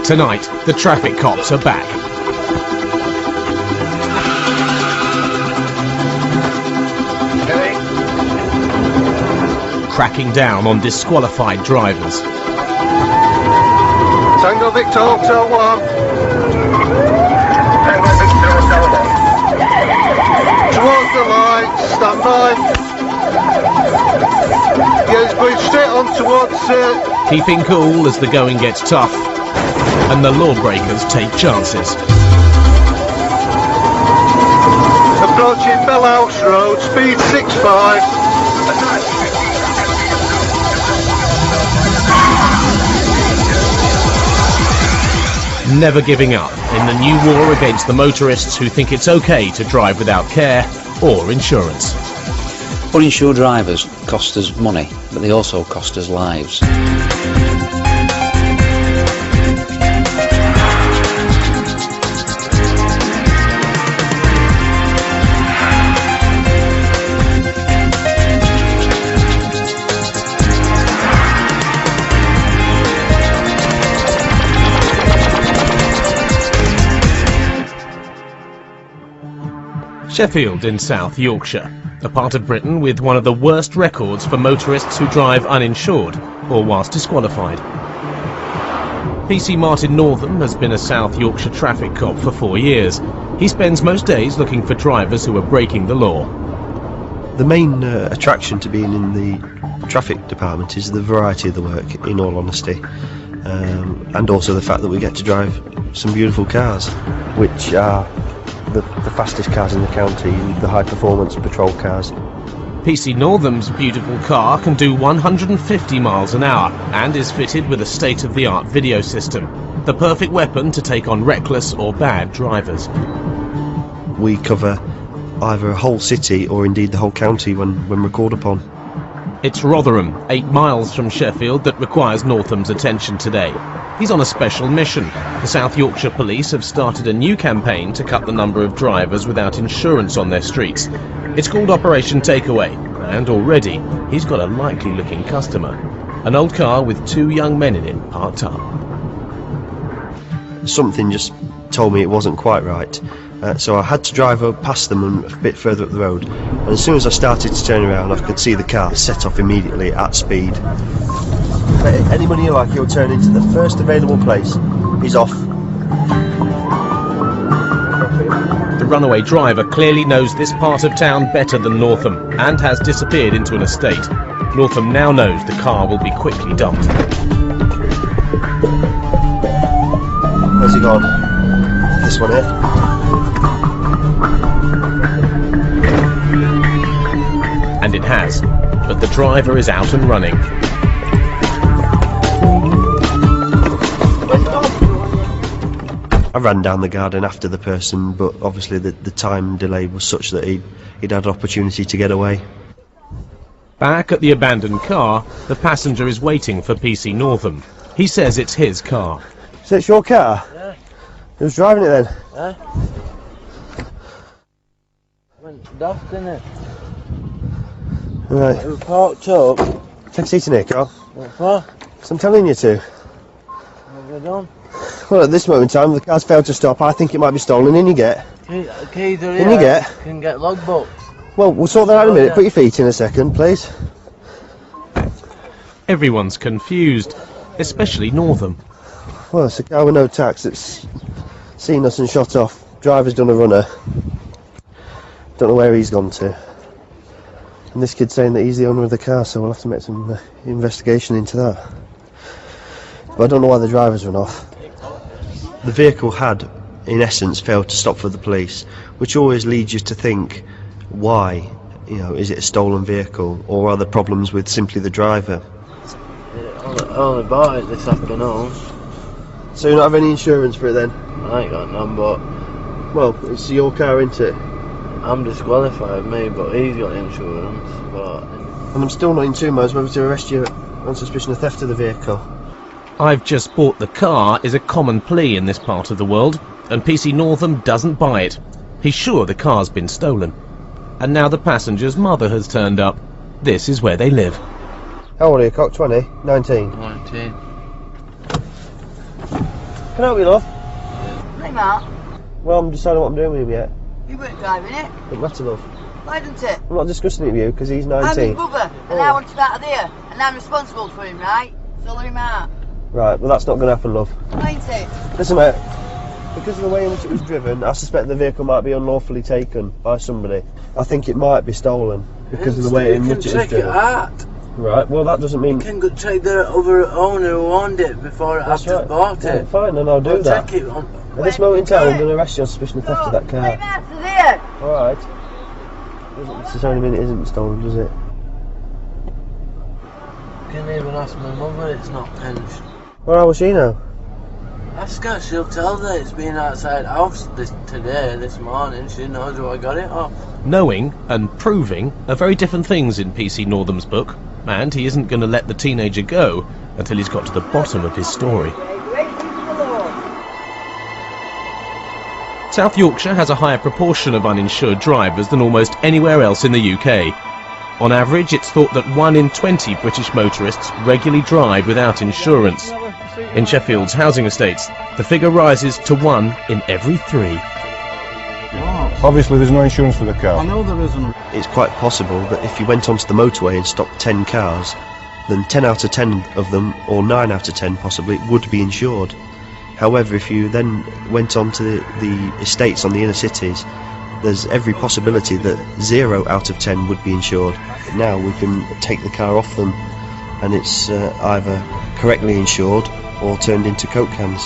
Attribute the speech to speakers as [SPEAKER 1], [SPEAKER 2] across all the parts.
[SPEAKER 1] Tonight, the traffic cops are back. Cracking down on disqualified drivers.
[SPEAKER 2] Tango Victor Hotel 1.
[SPEAKER 3] Tango Victor Hotel 1.
[SPEAKER 2] Towards the light, stand by. Yeah, it's going straight on towards...
[SPEAKER 1] Keeping cool as the going gets tough, and the lawbreakers take chances.
[SPEAKER 2] Approaching Bellhouse Road, speed 65.
[SPEAKER 1] Never giving up in the new war against the motorists who think it's okay to drive without care or insurance.
[SPEAKER 4] Uninsured drivers cost us money, but they also cost us lives.
[SPEAKER 1] Sheffield in South Yorkshire, a part of Britain with one of the worst records for motorists who drive uninsured or whilst disqualified. PC Martin Northam has been a South Yorkshire traffic cop for 4 years. He spends most days looking for drivers who are breaking the law.
[SPEAKER 5] The main attraction to being in the traffic department is the variety of the work, in all honesty, and also the fact that we get to drive some beautiful cars, which are the fastest cars in the county, the high performance patrol cars.
[SPEAKER 1] PC Northam's beautiful car can do 150 miles an hour and is fitted with a state-of-the-art video system, the perfect weapon to take on reckless or bad drivers.
[SPEAKER 5] We cover either a whole city or indeed the whole county when we're called upon.
[SPEAKER 1] It's Rotherham, 8 miles from Sheffield, that requires Northam's attention today. He's on a special mission. The South Yorkshire Police have started a new campaign to cut the number of drivers without insurance on their streets. It's called Operation Takeaway, and already he's got a likely-looking customer. An old car with 2 young men in it parked up.
[SPEAKER 5] Something just told me it wasn't quite right. So I had to drive past them and a bit further up the road, and as soon as I started to turn around I could see the car set off immediately at speed. Any money you like, he'll turn into the first available place. He's off.
[SPEAKER 1] The runaway driver clearly knows this part of town better than Northam and has disappeared into an estate. Northam now knows the car will be quickly dumped.
[SPEAKER 5] Where's he gone? This one here.
[SPEAKER 1] And it has, but the driver is out and running.
[SPEAKER 5] I ran down the garden after the person, but obviously the time delay was such that he'd had an opportunity to get away.
[SPEAKER 1] Back at the abandoned car, the passenger is waiting for PC Northam. He says it's his car.
[SPEAKER 5] So it's your car?
[SPEAKER 6] Yeah.
[SPEAKER 5] Who's driving it then?
[SPEAKER 6] Yeah. Went daft, didn't it?
[SPEAKER 5] Right.
[SPEAKER 6] It was parked up.
[SPEAKER 5] Take a seat in here, Carl.
[SPEAKER 6] What for?
[SPEAKER 5] So I'm telling you to.
[SPEAKER 6] What have I done?
[SPEAKER 5] Well, at this moment in time, the car's failed to stop. I think it might be stolen. In you get.
[SPEAKER 6] Keys are
[SPEAKER 5] In you get.
[SPEAKER 6] Can get logbooks.
[SPEAKER 5] Well, we'll sort that out in a minute. Put your feet in a second, please.
[SPEAKER 1] Everyone's confused, especially Northam.
[SPEAKER 5] Well, it's a car with no tax that's seen us and shot off. Driver's done a runner. Don't know where he's gone to. And this kid's saying that he's the owner of the car, so we'll have to make some investigation into that. But I don't know why the driver's run off. The vehicle had, in essence, failed to stop for the police, which always leads you to think, why? You know, is it a stolen vehicle, or are there problems with simply the driver?
[SPEAKER 6] I only bought it this afternoon.
[SPEAKER 5] So you don't have any insurance for it then?
[SPEAKER 6] I ain't got none, but...
[SPEAKER 5] Well, it's your car, isn't it?
[SPEAKER 6] I'm disqualified, me, but he's got insurance, but...
[SPEAKER 5] And I'm still not in 2 months whether to arrest you on suspicion of theft of the vehicle.
[SPEAKER 1] I've just bought the car is a common plea in this part of the world, and PC Northam doesn't buy it. He's sure the car's been stolen. And now the passenger's mother has turned up. This is where they live.
[SPEAKER 5] How old are you, Cock? 20? 19?
[SPEAKER 6] 19.
[SPEAKER 5] Can I help you, love?
[SPEAKER 7] Hey, Mark.
[SPEAKER 5] Well, I'm deciding what I'm doing with him yet.
[SPEAKER 7] You weren't driving it.
[SPEAKER 5] Doesn't matter, love.
[SPEAKER 7] Why doesn't it?
[SPEAKER 5] I'm not discussing it with you because he's
[SPEAKER 7] I'm
[SPEAKER 5] 19.
[SPEAKER 7] his brother, and I want him out of there. And I'm responsible for him, right? So let him out.
[SPEAKER 5] Right, well, that's not going to happen, love.
[SPEAKER 7] Ain't it?
[SPEAKER 5] Listen, mate. Because of the way in which it was driven, I suspect the vehicle might be unlawfully taken by somebody. I think it might be stolen because of the way in which it was
[SPEAKER 6] check it
[SPEAKER 5] driven.
[SPEAKER 6] out.
[SPEAKER 5] Right, well, that doesn't mean...
[SPEAKER 6] You can go check the other owner who owned it before
[SPEAKER 5] That's
[SPEAKER 6] after
[SPEAKER 5] right.
[SPEAKER 6] bought
[SPEAKER 5] Yeah,
[SPEAKER 6] it.
[SPEAKER 5] fine, then I'll do that.
[SPEAKER 6] Check it on.
[SPEAKER 5] At this moment in time, I'm going to arrest you on suspicion of theft of that
[SPEAKER 7] Let
[SPEAKER 5] car.
[SPEAKER 7] him out of there.
[SPEAKER 5] Alright. Doesn't necessarily mean it isn't stolen, does it?
[SPEAKER 6] You can even ask my mother, it's not pinched.
[SPEAKER 5] Well, how was she now?
[SPEAKER 6] Ask her, she'll tell that it's been outside house this morning. She knows where I got it off.
[SPEAKER 1] Knowing and proving are very different things in PC Northam's book, and he isn't going to let the teenager go until he's got to the bottom of his story. South Yorkshire has a higher proportion of uninsured drivers than almost anywhere else in the UK. On average, it's thought that 1 in 20 British motorists regularly drive without insurance. In Sheffield's housing estates, the figure rises to 1 in every 3.
[SPEAKER 8] Obviously there's no insurance for the car.
[SPEAKER 6] I know there isn't.
[SPEAKER 5] It's quite possible that if you went onto the motorway and stopped 10 cars, then 10 out of 10 of them, or 9 out of 10 possibly, would be insured. However, if you then went on to the estates on the inner cities, there's every possibility that 0 out of 10 would be insured. Now we can take the car off them and it's either correctly insured or turned into Coke cans.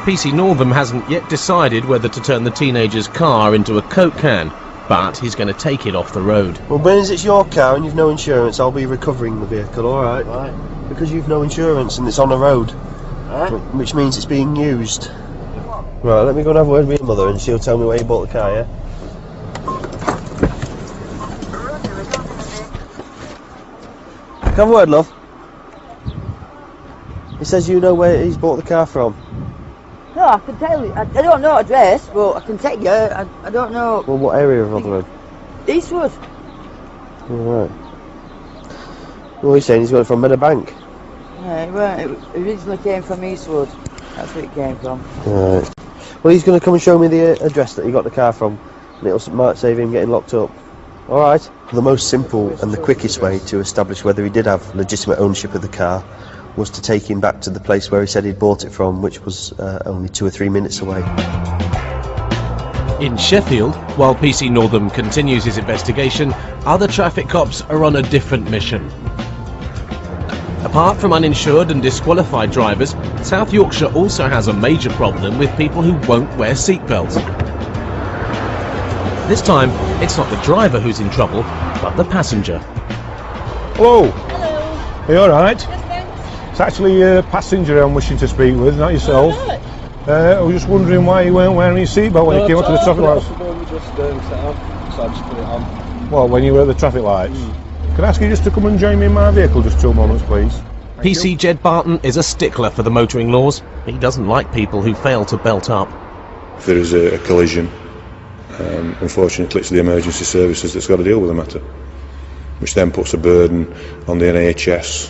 [SPEAKER 1] PC Northam hasn't yet decided whether to turn the teenager's car into a Coke can, but he's going to take it off the road.
[SPEAKER 5] Well, Burns, it's your car and you've no insurance, I'll be recovering the vehicle, alright?
[SPEAKER 6] Right.
[SPEAKER 5] Because you've no insurance and it's on the road,
[SPEAKER 6] Right.
[SPEAKER 5] which means it's being used. Right, let me go and have a word with your mother and she'll tell me where you bought the car, yeah? Can I have a word, love? He says you know where he's bought the car from.
[SPEAKER 7] No, I can tell you. I don't know address, but I can take you. I don't know.
[SPEAKER 5] Well, what area of Rotherham?
[SPEAKER 7] Eastwood.
[SPEAKER 5] Alright. Well, he's saying he's got it from Meadowbank.
[SPEAKER 7] Yeah, it originally came from Eastwood. That's where it came from.
[SPEAKER 5] Alright. Well, he's going to come and show me the address that he got the car from, and it might save him getting locked up. Alright. The most simple and the quickest way to establish whether he did have legitimate ownership of the car was to take him back to the place where he said he'd bought it from, which was only 2 or 3 minutes away.
[SPEAKER 1] In Sheffield, while PC Northam continues his investigation, other traffic cops are on a different mission. Apart from uninsured and disqualified drivers, South Yorkshire also has a major problem with people who won't wear seatbelts. This time, it's not the driver who's in trouble, but the passenger.
[SPEAKER 8] Hello. Hello. Are you alright?
[SPEAKER 9] Yes, thanks.
[SPEAKER 8] It's actually a passenger I'm wishing to speak with, not yourself.
[SPEAKER 9] Oh, right.
[SPEAKER 8] I was just wondering why you weren't wearing your seatbelt when you came up to the traffic lights.
[SPEAKER 9] So I just put it on.
[SPEAKER 8] Well, when you were at the traffic lights. Can I ask you just to come and join me in my vehicle just 2 moments, please?
[SPEAKER 1] PC Jed Barton is a stickler for the motoring laws. He doesn't like people who fail to belt up.
[SPEAKER 10] If there is a collision, unfortunately it's the emergency services that's got to deal with the matter, which then puts a burden on the NHS,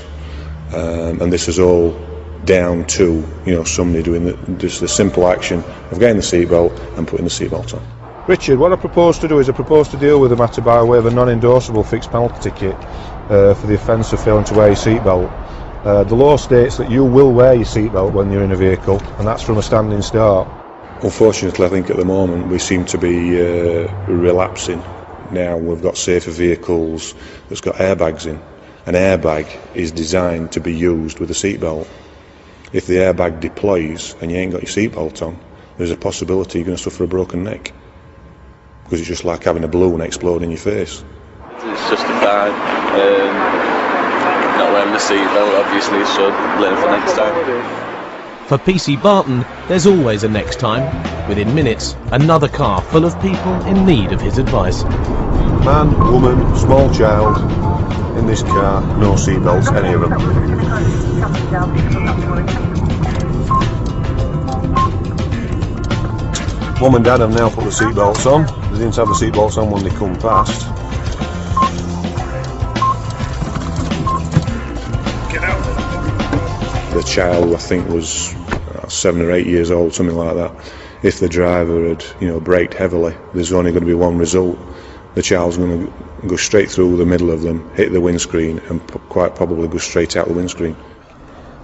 [SPEAKER 10] and this is all down to somebody doing just the simple action of getting the seatbelt and putting the seatbelt on.
[SPEAKER 8] Richard, what I propose to do is I propose to deal with the matter by way of a non-endorsable fixed penalty ticket for the offence of failing to wear your seatbelt. The law states that you will wear your seatbelt when you're in a vehicle, and that's from a standing start.
[SPEAKER 10] Unfortunately, I think at the moment we seem to be relapsing. Now we've got safer vehicles that's got airbags in. An airbag is designed to be used with a seatbelt. If the airbag deploys and you ain't got your seatbelt on, there's a possibility you're going to suffer a broken neck, because it's just like having a balloon explode in your face.
[SPEAKER 11] It's just a crime. Not wearing the seatbelt, obviously, so learn for next time.
[SPEAKER 1] For PC Barton, there's always a next time. Within minutes, another car full of people in need of his advice.
[SPEAKER 8] Man, woman, small child, in this car, no seatbelts, any of them. Mum and Dad have now put the seatbelts on. They didn't have the seatbelts on when they come past.
[SPEAKER 10] The child, I think, was that's 7 or 8 years old, something like that. If the driver had, braked heavily, there's only going to be one result. The child's going to go straight through the middle of them, hit the windscreen, and quite probably go straight out the windscreen.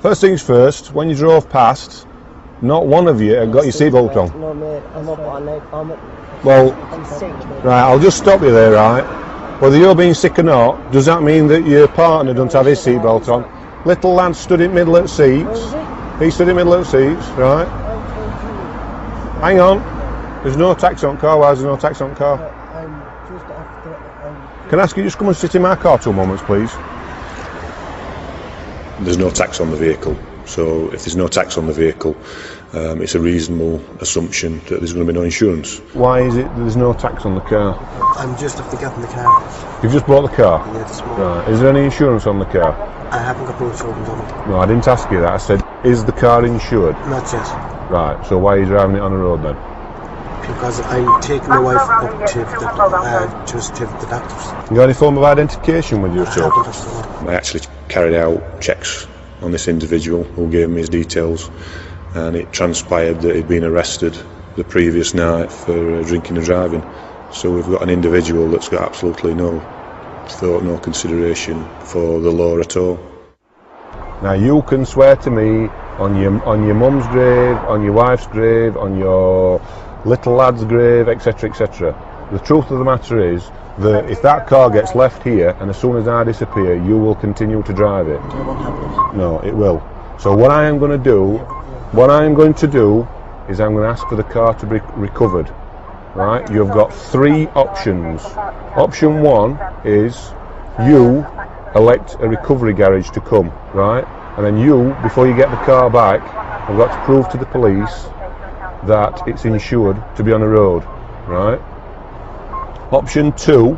[SPEAKER 8] First things first, when you drove past, not one of you had got your seatbelt on.
[SPEAKER 7] No, mate, I'm up on leg vomit.
[SPEAKER 8] Well,
[SPEAKER 7] I'm sick.
[SPEAKER 8] right, I'll just stop you there, right? Whether you're being sick or not, does that mean that your partner doesn't have his seatbelt on? Little lad stood in middle of the seats. He stood in middle of the seats, right? Hang on. There's no tax on car. Why is there no tax on car? Can I ask you just come and sit in my car 2 moments, please?
[SPEAKER 10] There's no tax on the vehicle. So if there's no tax on the vehicle, it's a reasonable assumption that there's going to be no insurance.
[SPEAKER 8] Why is it that there's no tax on the car?
[SPEAKER 12] I'm just off the gap in the car.
[SPEAKER 8] You've just bought the car?
[SPEAKER 12] Yeah, this morning.
[SPEAKER 8] Right. Is there any insurance on the car?
[SPEAKER 12] I haven't got no insurance on it.
[SPEAKER 8] No, I didn't ask you that. I said, is the car insured?
[SPEAKER 12] Not yet.
[SPEAKER 8] Right, so why are you driving it on the road then?
[SPEAKER 12] Because I'm taking my wife up to the doctors.
[SPEAKER 8] You got any form of identification with you at all?
[SPEAKER 10] I actually carried out checks on this individual who gave me his details, and it transpired that he'd been arrested the previous night for drinking and driving. So we've got an individual that's got absolutely no thought, no consideration for the law at all.
[SPEAKER 8] Now you can swear to me on your mum's grave, on your wife's grave, on your little lad's grave, etc., etc. The truth of the matter is that if that car gets left here and as soon as I disappear, you will continue to drive it. No, it will. So what I am going to do is I'm going to ask for the car to be recovered. Right? You've got 3 options. Option 1 is you elect a recovery garage to come, right? And then you, before you get the car back, have got to prove to the police that it's insured to be on the road, right? Option 2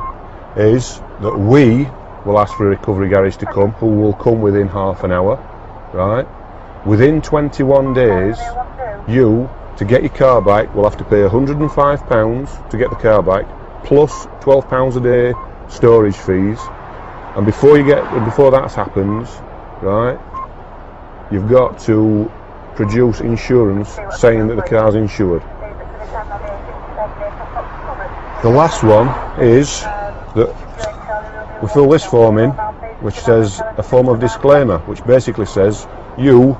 [SPEAKER 8] is that we will ask for a recovery garage to come, who will come within half an hour, right? Within 21 days, you, to get your car back, will have to pay £105 to get the car back, plus £12 a day storage fees. And before that happens, right, you've got to produce insurance saying that the car's insured. The last one is that we fill this form in, which says a form of disclaimer, which basically says you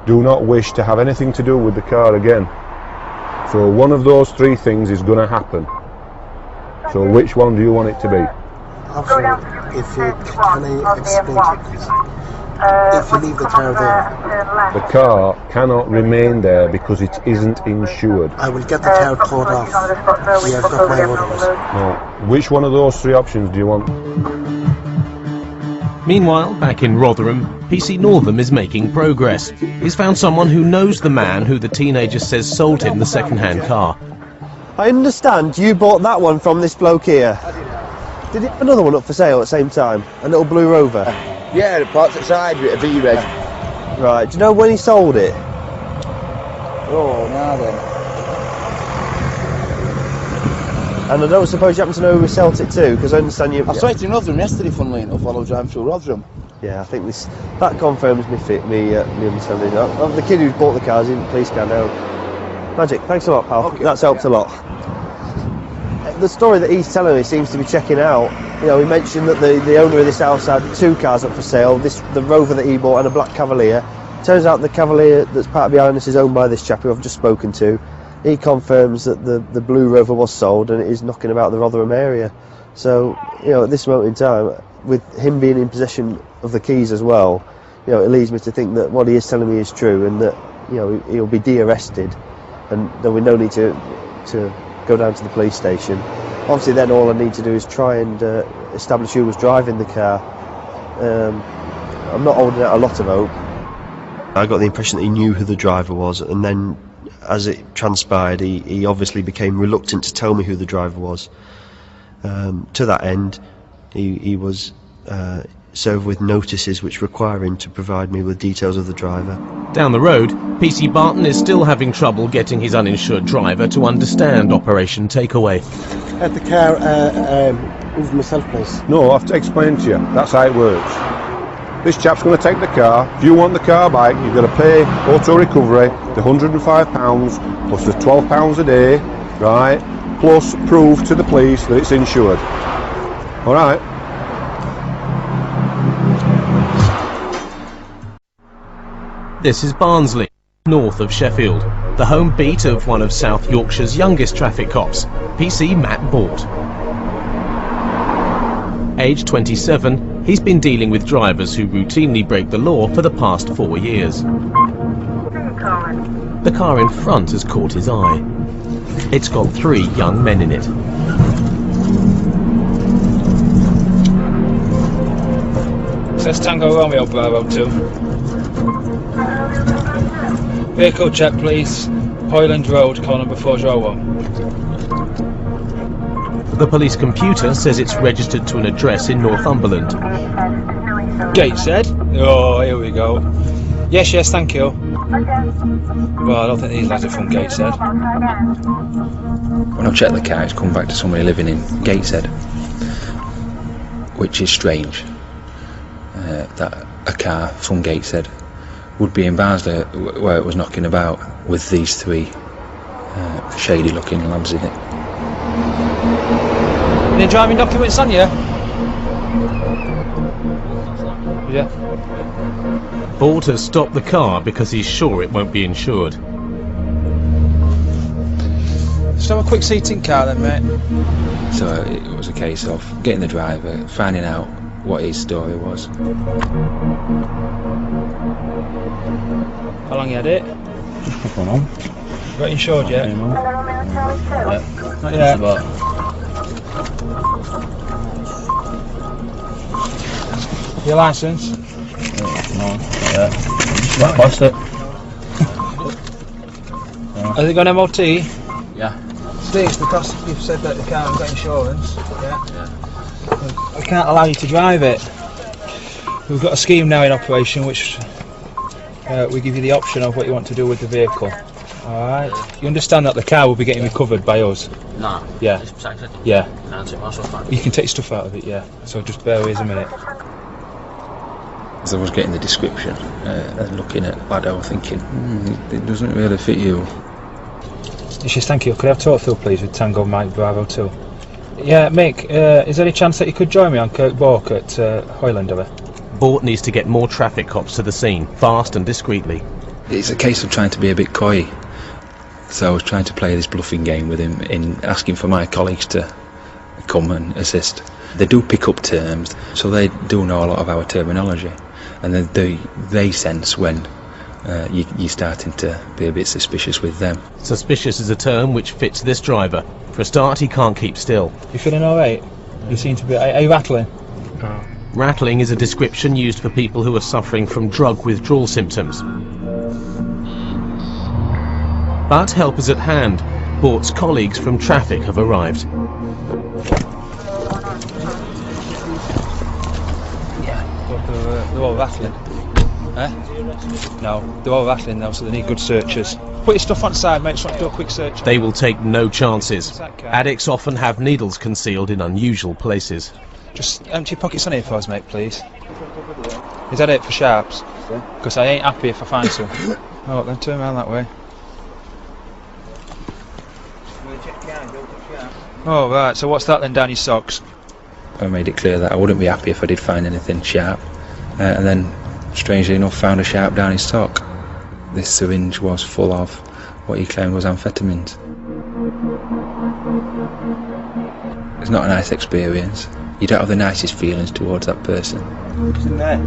[SPEAKER 8] do not wish to have anything to do with the car again. So one of those 3 things is going to happen. So which one do you want it to be?
[SPEAKER 12] Obviously, can I explain to you, please? If you leave the car there,
[SPEAKER 8] the car cannot remain there because it isn't insured.
[SPEAKER 12] I will get the car towed off. Yeah, I've got my orders.
[SPEAKER 8] No. Which one of those 3 options do you want?
[SPEAKER 1] Meanwhile, back in Rotherham, PC Northam is making progress. He's found someone who knows the man who the teenager says sold him the second-hand car.
[SPEAKER 5] I understand you bought that one from this bloke here. Did he have another one up for sale at the same time? A little blue Rover?
[SPEAKER 13] Yeah, the parts outside with a V-Reg.
[SPEAKER 5] Right, do you know when he sold it?
[SPEAKER 13] Oh, now then.
[SPEAKER 5] And I don't suppose you happen to know who he sold it to, because I understand you...
[SPEAKER 13] I saw it in Rotherham yesterday, funnily enough, while I was driving through Rotherham.
[SPEAKER 5] Yeah, I think that confirms me understanding. The kid who bought the car is in the police car now. Magic, thanks a lot, pal.
[SPEAKER 13] Okay.
[SPEAKER 5] That's helped a lot. The story that he's telling me seems to be checking out. You know, he mentioned that the owner of this house had 2 cars up for sale, the Rover that he bought and a black Cavalier. Turns out the Cavalier that's parked behind us is owned by this chap who I've just spoken to. He confirms that the blue Rover was sold and it is knocking about the Rotherham area. So, you know, at this moment in time, with him being in possession of the keys as well, you know, it leads me to think that what he is telling me is true and that, you know, he'll be de-arrested and there'll be no need to go down to the police station. Obviously then all I need to do is try and establish who was driving the car. I'm not holding out a lot of hope. I got the impression that he knew who the driver was, and then as it transpired he obviously became reluctant to tell me who the driver was. To that end he was served with notices which require him to provide me with details of the driver.
[SPEAKER 1] Down the road, PC Barton is still having trouble getting his uninsured driver to understand Operation Takeaway.
[SPEAKER 12] At the car, with myself, please.
[SPEAKER 8] No, I have to explain to you. That's how it works. This chap's going to take the car. If you want the car back, you've got to pay auto recovery, the £105 plus the £12 a day, right? Plus prove to the police that it's insured. All right.
[SPEAKER 1] This is Barnsley, north of Sheffield, the home beat of one of South Yorkshire's youngest traffic cops, PC Matt Bort. Aged 27, he's been dealing with drivers who routinely break the law for the past 4 years. The car in front has caught his eye. It's got 3 young men in it.
[SPEAKER 14] Says Tango Romeo Bravo 2. Vehicle check please. Hoyland Road, call number 401.
[SPEAKER 1] The police computer says it's registered to an address in Northumberland.
[SPEAKER 14] Gateshead? Oh, here we go. Yes, thank you. Well, I don't think these lads are from Gateshead.
[SPEAKER 4] When I've checked the car, it's come back to somebody living in Gateshead, which is strange. That a car from Gateshead would be in Barnsley, where it was knocking about with these 3 shady looking lads in it.
[SPEAKER 14] Any driving documents on you? Yeah.
[SPEAKER 1] Bort has stopped the car because he's sure it won't be insured.
[SPEAKER 14] Just have a quick seat in car then, mate.
[SPEAKER 4] So it was a case of getting the driver, finding out what his story was.
[SPEAKER 14] How long you had it?
[SPEAKER 15] What's going on?
[SPEAKER 14] Got insured yet?
[SPEAKER 15] Yeah.
[SPEAKER 14] Not yet. Your licence?
[SPEAKER 15] No, yeah. Just past it.
[SPEAKER 14] Has it got MOT?
[SPEAKER 15] Yeah.
[SPEAKER 14] Sticks, because you've said that the car hasn't got insurance. Yeah. We can't allow you to drive it. We've got a scheme now in operation which we give you the option of what you want to do with the vehicle. Alright. You understand that the car will be getting recovered by us?
[SPEAKER 15] No.
[SPEAKER 14] Yeah.
[SPEAKER 15] It's protected.
[SPEAKER 14] Yeah.
[SPEAKER 15] Can I take my stuff back?
[SPEAKER 14] You can take stuff out of it, yeah. So just bear with us a minute.
[SPEAKER 4] As I was getting the description and looking at Lado, thinking, it doesn't really fit you.
[SPEAKER 14] Yes, thank you. Could I have talk through please with Tango Mike Bravo 2? Yeah, Mick, is there any chance that you could join me on Kirkbork at Hoyland over?
[SPEAKER 1] Bort needs to get more traffic cops to the scene, fast and discreetly.
[SPEAKER 4] It's a case of trying to be a bit coy. So I was trying to play this bluffing game with him in asking for my colleagues to come and assist. They do pick up terms, so they do know a lot of our terminology. And then they sense when you're starting to be a bit suspicious with them.
[SPEAKER 1] Suspicious is a term which fits this driver. For a start, he can't keep still.
[SPEAKER 14] You feeling alright? You seem to be... Are you rattling?
[SPEAKER 1] Oh. Rattling is a description used for people who are suffering from drug withdrawal symptoms. But help is at hand. Bort's colleagues from traffic have arrived.
[SPEAKER 14] Yeah, but they're all rattling. Eh? No, they're all rattling now, so they need good searchers. Put your stuff on side, mate, just want to do a quick search.
[SPEAKER 1] They will take no chances. Addicts often have needles concealed in unusual places.
[SPEAKER 14] Just empty your pockets on here for us, mate, please. Is that it for sharps? Because I ain't happy if I find some. Oh, then turn around that way. Oh, right, so what's that then down your socks?
[SPEAKER 4] I made it clear that I wouldn't be happy if I did find anything sharp. And then, strangely enough, found a sharp down his sock. This syringe was full of what he claimed was amphetamines. It's not a nice experience. You don't have the nicest feelings towards that person.
[SPEAKER 13] What's in there?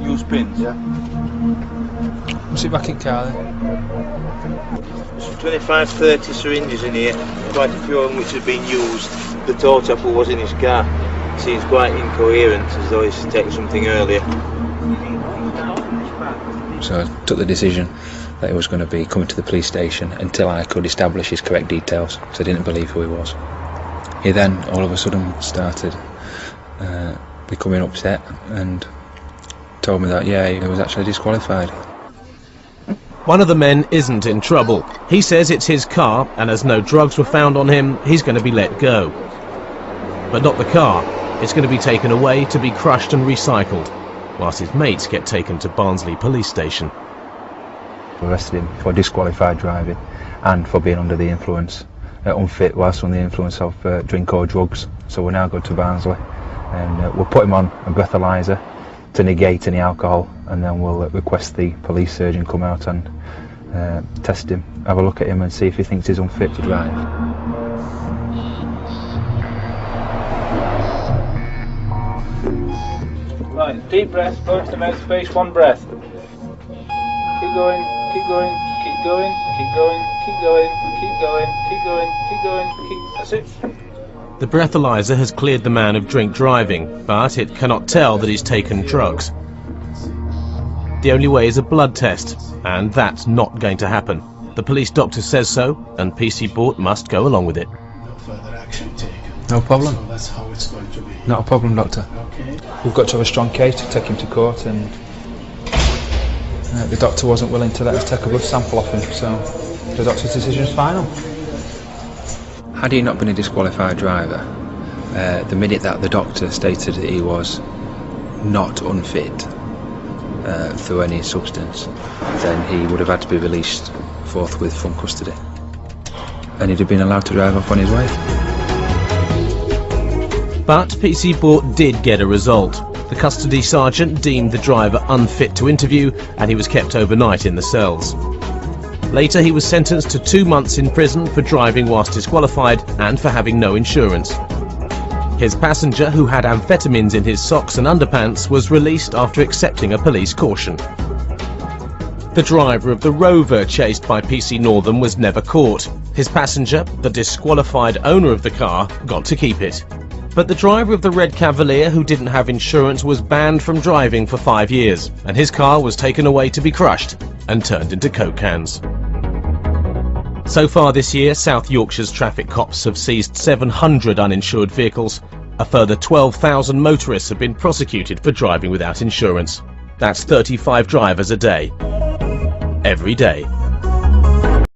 [SPEAKER 13] Used pins, yeah.
[SPEAKER 14] Sit back in car then.
[SPEAKER 13] There's 25-30 syringes in here, quite a few of them which have been used. The toe tapper was in his car. It seems quite incoherent, as though he's taken something earlier.
[SPEAKER 4] So I took the decision that he was going to be coming to the police station until I could establish his correct details, so I didn't believe who he was. He then all of a sudden started becoming upset and told me that, yeah, he was actually disqualified.
[SPEAKER 1] One of the men isn't in trouble. He says it's his car, and as no drugs were found on him, he's going to be let go. But not the car. It's going to be taken away to be crushed and recycled, whilst his mates get taken to Barnsley police station.
[SPEAKER 4] We arrested him for disqualified driving and for being under the influence, unfit whilst under the influence of drink or drugs. So we're now going to Barnsley, and we'll put him on a breathalyzer to negate any alcohol, and then we'll request the police surgeon come out and test him, have a look at him and see if he thinks he's unfit to drive.
[SPEAKER 14] Right, deep breath, go into the mouth space, one breath. Keep going, keep going, keep going, keep going, keep going, keep going, keep going, keep going, that's it.
[SPEAKER 1] The breathalyzer has cleared the man of drink driving, but it cannot tell that he's taken drugs. The only way is a blood test, and that's not going to happen. The police doctor says so, and PC Bort must go along with it.
[SPEAKER 12] No further action taken.
[SPEAKER 4] No problem.
[SPEAKER 12] So that's how it's going to be.
[SPEAKER 4] Not a problem, doctor.
[SPEAKER 12] Okay.
[SPEAKER 14] We've got to have a strong case to take him to court, and the doctor wasn't willing to let us take a blood sample off him, so the doctor's decision is final.
[SPEAKER 4] Had he not been a disqualified driver, the minute that the doctor stated that he was not unfit through any substance, then he would have had to be released forthwith from custody, and he'd have been allowed to drive off on his way.
[SPEAKER 1] But PC Bort did get a result. The custody sergeant deemed the driver unfit to interview, and he was kept overnight in the cells. Later he was sentenced to 2 months in prison for driving whilst disqualified and for having no insurance. His passenger, who had amphetamines in his socks and underpants, was released after accepting a police caution. The driver of the Rover chased by PC Northam was never caught. His passenger, the disqualified owner of the car, got to keep it. But the driver of the Red Cavalier, who didn't have insurance, was banned from driving for 5 years, and his car was taken away to be crushed and turned into Coke cans. So far this year, South Yorkshire's traffic cops have seized 700 uninsured vehicles. A further 12,000 motorists have been prosecuted for driving without insurance. That's 35 drivers a day. Every day.